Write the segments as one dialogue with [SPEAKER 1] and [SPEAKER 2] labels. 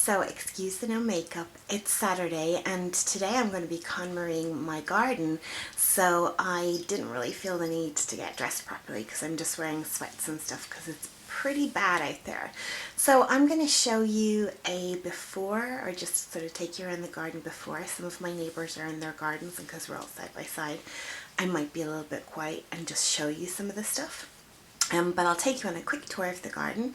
[SPEAKER 1] So excuse the no makeup, it's Saturday and today I'm going to be KonMariing my garden, so I didn't really feel the need to get dressed properly because I'm just wearing sweats and stuff because it's pretty bad out there. So I'm going to show you a before, or just sort of take you around the garden before. Some of my neighbours are in their gardens, and because we're all side by side I might be a little bit quiet and just show you some of the stuff. But I'll take you on a quick tour of the garden.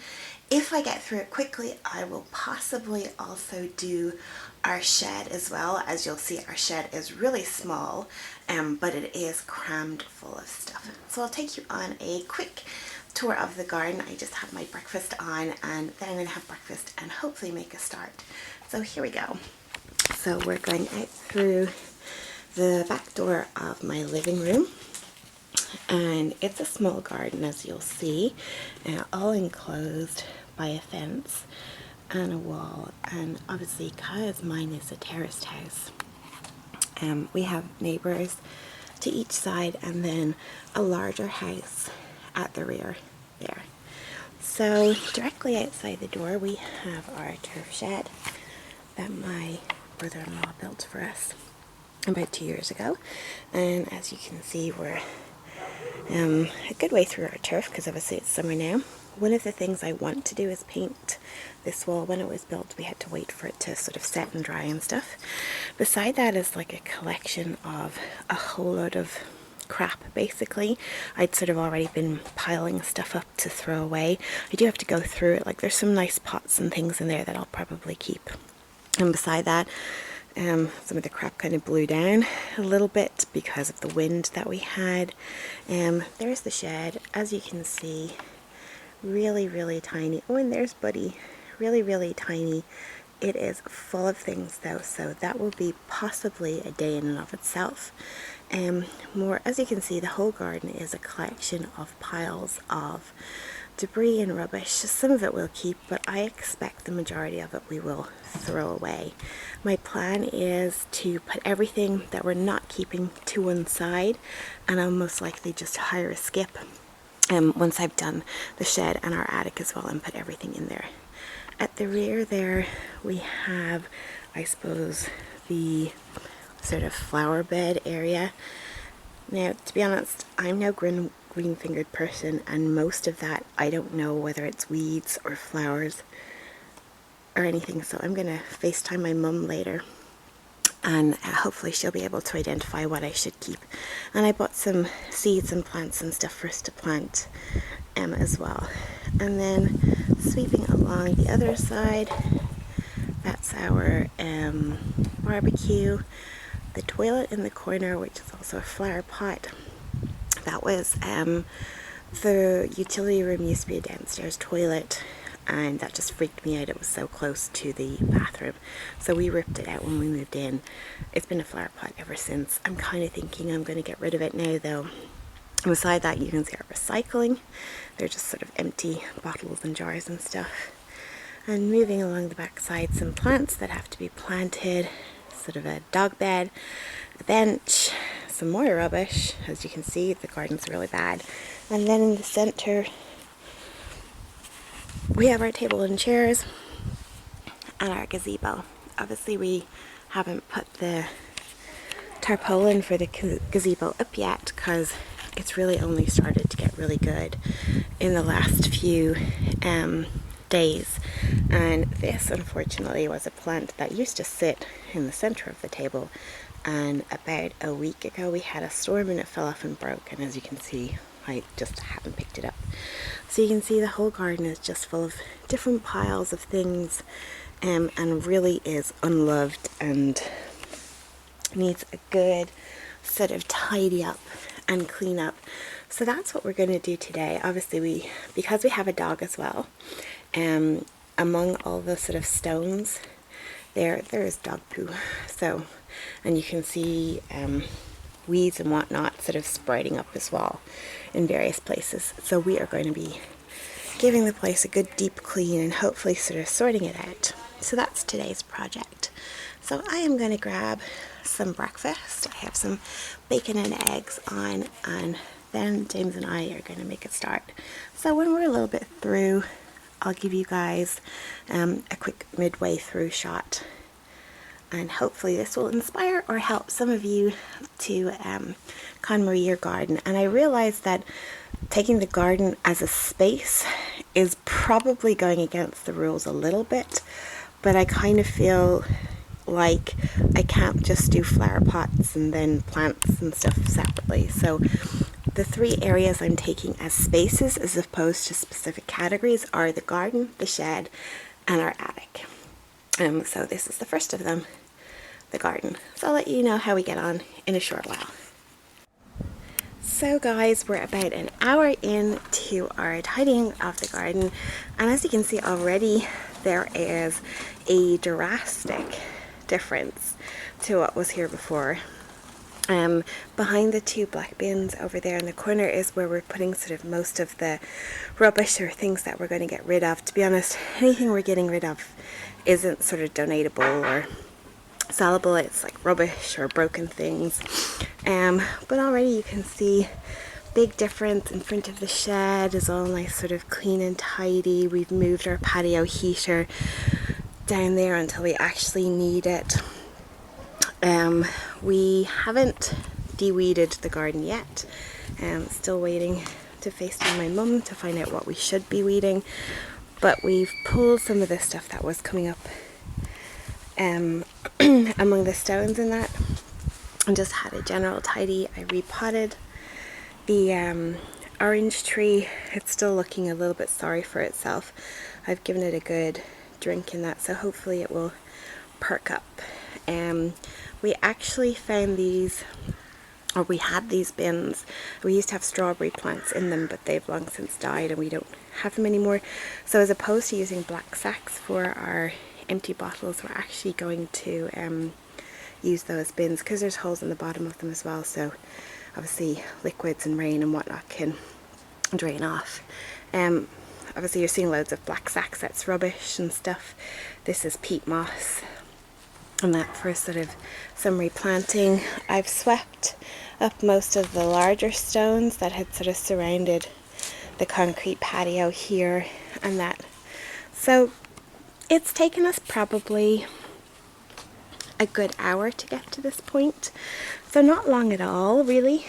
[SPEAKER 1] If I get through it quickly, I will possibly also do our shed as well. As you'll see, our shed is really small, but it is crammed full of stuff. So I'll take you on a quick tour of the garden. I just have my breakfast on, and then I'm going to have breakfast and hopefully make a start. So here we go. So we're going out through the back door of my living room. And it's a small garden, as you'll see, all enclosed by a fence and a wall, and obviously because mine is a terraced house, we have neighbours to each side and then a larger house at the rear there. So directly outside the door we have our turf shed that my brother-in-law built for us about 2 years ago, and as you can see we're a good way through our turf because obviously it's summer now. One of the things I want to do is paint this wall. When it was built we had to wait for it to sort of set and dry and stuff. Beside that is like a collection of a whole lot of crap basically. I'd sort of already been piling stuff up to throw away. I do have to go through it, like there's some nice pots and things in there that I'll probably keep. And beside that some of the crap kind of blew down a little bit because of the wind that we had. There's the shed, as you can see, really tiny. Oh, and there's Buddy, really tiny. It is full of things though, so that will be possibly a day in and of itself. More, as you can see, the whole garden is a collection of piles of debris and rubbish. Some of it we'll keep, but I expect the majority of it we will throw away. My plan is to put everything that we're not keeping to one side, and I'll most likely just hire a skip once I've done the shed and our attic as well and put everything in there. At the rear there we have, I suppose, the sort of flower bed area. Now, to be honest, I'm no green-fingered person, and most of that I don't know whether it's weeds or flowers or anything, so I'm going to FaceTime my mum later and hopefully she'll be able to identify what I should keep. And I bought some seeds and plants and stuff for us to plant as well. And then sweeping along the other side, that's our barbecue. The toilet in the corner, which is also a flower pot, that was the utility room used to be a downstairs toilet, and that just freaked me out. It was so close to the bathroom, so we ripped it out when we moved in. It's been a flower pot ever since. I'm kind of thinking I'm going to get rid of it now though. And beside that you can see our recycling. They're just sort of empty bottles and jars and stuff. And moving along the back side, some plants that have to be planted, sort of a dog bed, a bench, some more rubbish. As you can see, the garden's really bad. And then in the center we have our table and chairs and our gazebo. Obviously we haven't put the tarpaulin for the gazebo up yet because it's really only started to get really good in the last few days. And this unfortunately was a plant that used to sit in the center of the table, and about a week ago we had a storm and it fell off and broke, and as you can see I just haven't picked it up. So you can see the whole garden is just full of different piles of things, and really is unloved and needs a good sort of tidy up and clean up. So that's what we're going to do today. Obviously because we have a dog as well, among all the sort of stones there is dog poo. So, and you can see weeds and whatnot sort of sprouting up as well in various places. So we are going to be giving the place a good deep clean and hopefully sort of sorting it out. So that's today's project. So I am going to grab some breakfast. I have some bacon and eggs on, and then James and I are going to make a start. So when we're a little bit through I'll give you guys a quick midway through shot, and hopefully this will inspire or help some of you to KonMari your garden. And I realized that taking the garden as a space is probably going against the rules a little bit, but I kind of feel like I can't just do flower pots and then plants and stuff separately. So the 3 areas I'm taking as spaces as opposed to specific categories are the garden, the shed, and our attic. So this is the first of them, the garden. So I'll let you know how we get on in a short while. So guys, we're about an hour into our tidying of the garden, and as you can see already, there is a drastic difference to what was here before. Behind the 2 black bins over there in the corner is where we're putting sort of most of the rubbish or things that we're going to get rid of. To be honest, anything we're getting rid of isn't sort of donatable or sellable. It's like rubbish or broken things. But already you can see big difference in front of the shed is all nice, sort of clean and tidy. We've moved our patio heater down there until we actually need it. We haven't de-weeded the garden yet. Still waiting to FaceTime my mum to find out what we should be weeding. But we've pulled some of the stuff that was coming up among the stones in that, and just had a general tidy. I repotted the orange tree. It's still looking a little bit sorry for itself. I've given it a good drink in that, so hopefully it will perk up. We actually found these, or we had these bins. We used to have strawberry plants in them, but they've long since died and we don't have them anymore. So as opposed to using black sacks for our empty bottles, we're actually going to use those bins because there's holes in the bottom of them as well, so obviously liquids and rain and whatnot can drain off. Obviously you're seeing loads of black sacks, that's rubbish and stuff. This is peat moss and that for sort of some replanting. I've swept up most of the larger stones that had sort of surrounded the concrete patio here and that. So it's taken us probably a good hour to get to this point. So not long at all, really,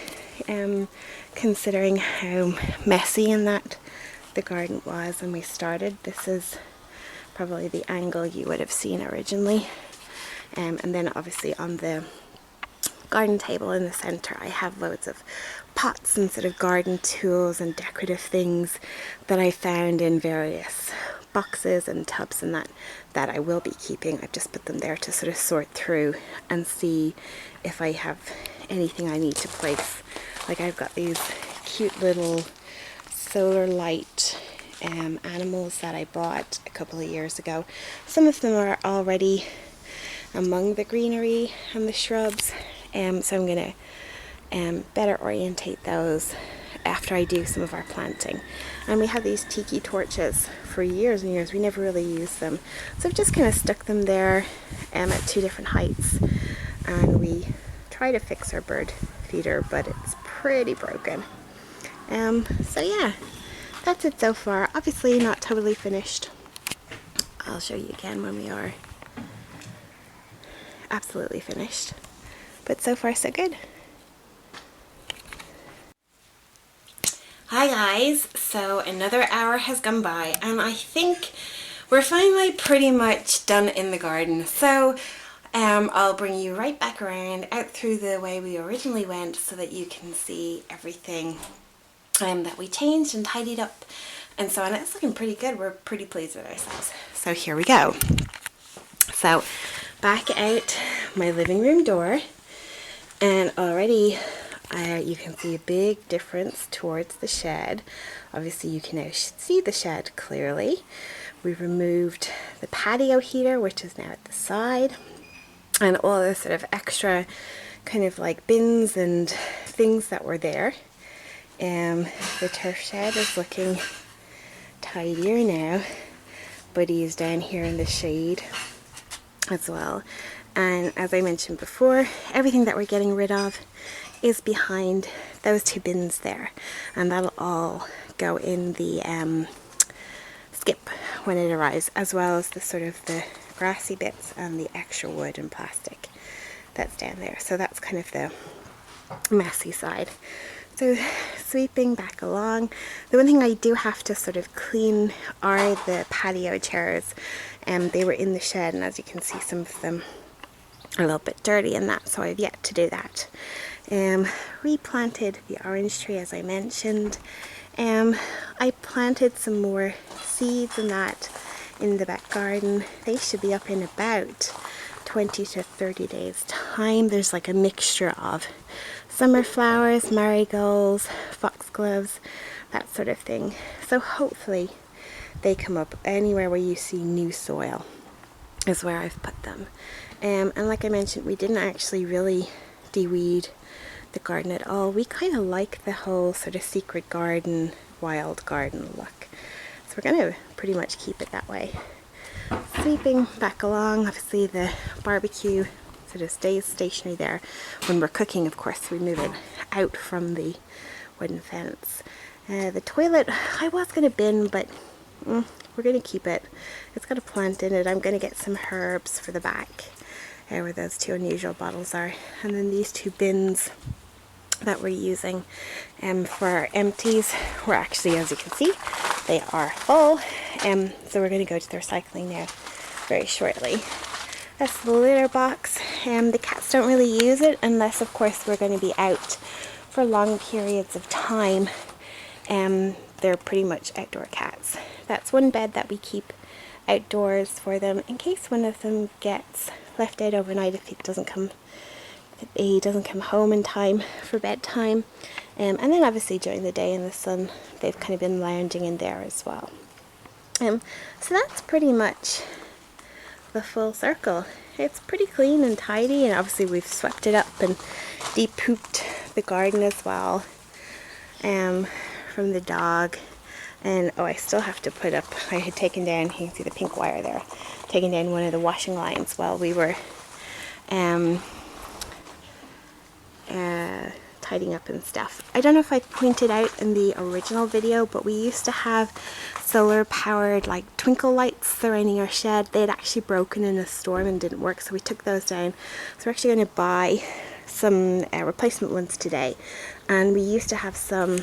[SPEAKER 1] considering how messy and that the garden was when we started. This is probably the angle you would have seen originally. And then obviously on the garden table in the center I have loads of pots and sort of garden tools and decorative things that I found in various boxes and tubs and that I will be keeping. I've just put them there to sort of sort through and see if I have anything I need to place. Like I've got these cute little solar light animals that I bought a couple of years ago. Some of them are already among the greenery and the shrubs, so I'm going to better orientate those after I do some of our planting. And we have these tiki torches for years and years. We never really used them, so I've just kind of stuck them there at 2 different heights, and we try to fix our bird feeder, but it's pretty broken. So yeah, that's it so far. Obviously not totally finished. I'll show you again when we are absolutely finished, but so far so good. Hi guys, so another hour has gone by and I think we're finally pretty much done in the garden. So I'll bring you right back around out through the way we originally went so that you can see everything that we changed and tidied up and so on. It's looking pretty good. We're pretty pleased with ourselves. So here we go. So back out my living room door, and already you can see a big difference towards the shed. Obviously you can now see the shed clearly. We've removed the patio heater, which is now at the side, and all the sort of extra kind of like bins and things that were there. The turf shed is looking tidier now. Buddy is down here in the shade as well, and as I mentioned before, everything that we're getting rid of is behind those 2 bins there, and that'll all go in the skip when it arrives, as well as the sort of the grassy bits and the extra wood and plastic that's down there. So that's kind of the messy side. So sweeping back along, the one thing I do have to sort of clean are the patio chairs. They were in the shed, and as you can see, some of them are a little bit dirty and that, so I've yet to do that. Replanted the orange tree, as I mentioned. I planted some more seeds and that in the back garden. They should be up in about 20 to 30 days time. There's like a mixture of summer flowers, marigolds, foxgloves, that sort of thing. So hopefully they come up. Anywhere where you see new soil is where I've put them. And like I mentioned, we didn't actually really de-weed the garden at all. We kind of like the whole sort of secret garden, wild garden look. So we're going to pretty much keep it that way. Sweeping back along, obviously the barbecue sort of stays stationary there. When we're cooking, of course, we move it out from the wooden fence. The toilet, I was going to bin, but we're going to keep it. It's got a plant in it. I'm going to get some herbs for the back, where those two unusual bottles are. And then these two bins that we're using for our empties were actually, as you can see, they are full. So we're going to go to the recycling now very shortly. That's the litter box. The cats don't really use it unless, of course, we're going to be out for long periods of time. They're pretty much outdoor cats. That's one bed that we keep outdoors for them in case one of them gets left out overnight if he doesn't come home in time for bedtime. And then obviously during the day in the sun, they've kind of been lounging in there as well. So that's pretty much the full circle. It's pretty clean and tidy, and obviously we've swept it up and de-pooped the garden as well from the dog. And oh, I still have to put up, I had taken down, you can see the pink wire there, taken down one of the washing lines while we were tidying up and stuff. I don't know if I pointed out in the original video, but we used to have solar powered like twinkle lights surrounding our shed. They had actually broken in a storm and didn't work, so we took those down. So we're actually going to buy some replacement ones today. And we used to have some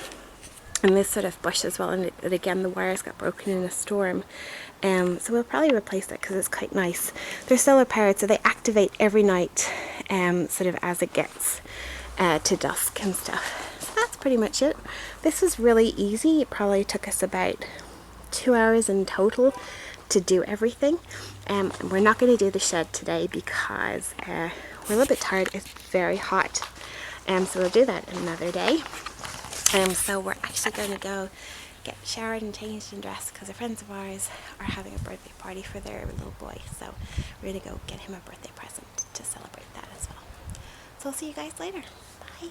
[SPEAKER 1] in this sort of bush as well, and again the wires got broken in a storm. So we'll probably replace that because it's quite nice. They're solar powered, so they activate every night sort of as it gets to dusk and stuff. So that's pretty much it. This was really easy. It probably took us about 2 hours in total to do everything. We're not going to do the shed today because we're a little bit tired. It's very hot. So we'll do that another day. So we're actually going to go get showered and changed and dressed because a friends of ours are having a birthday party for their little boy. So we're going to go get him a birthday present to celebrate that as well. So I'll see you guys later. Bye.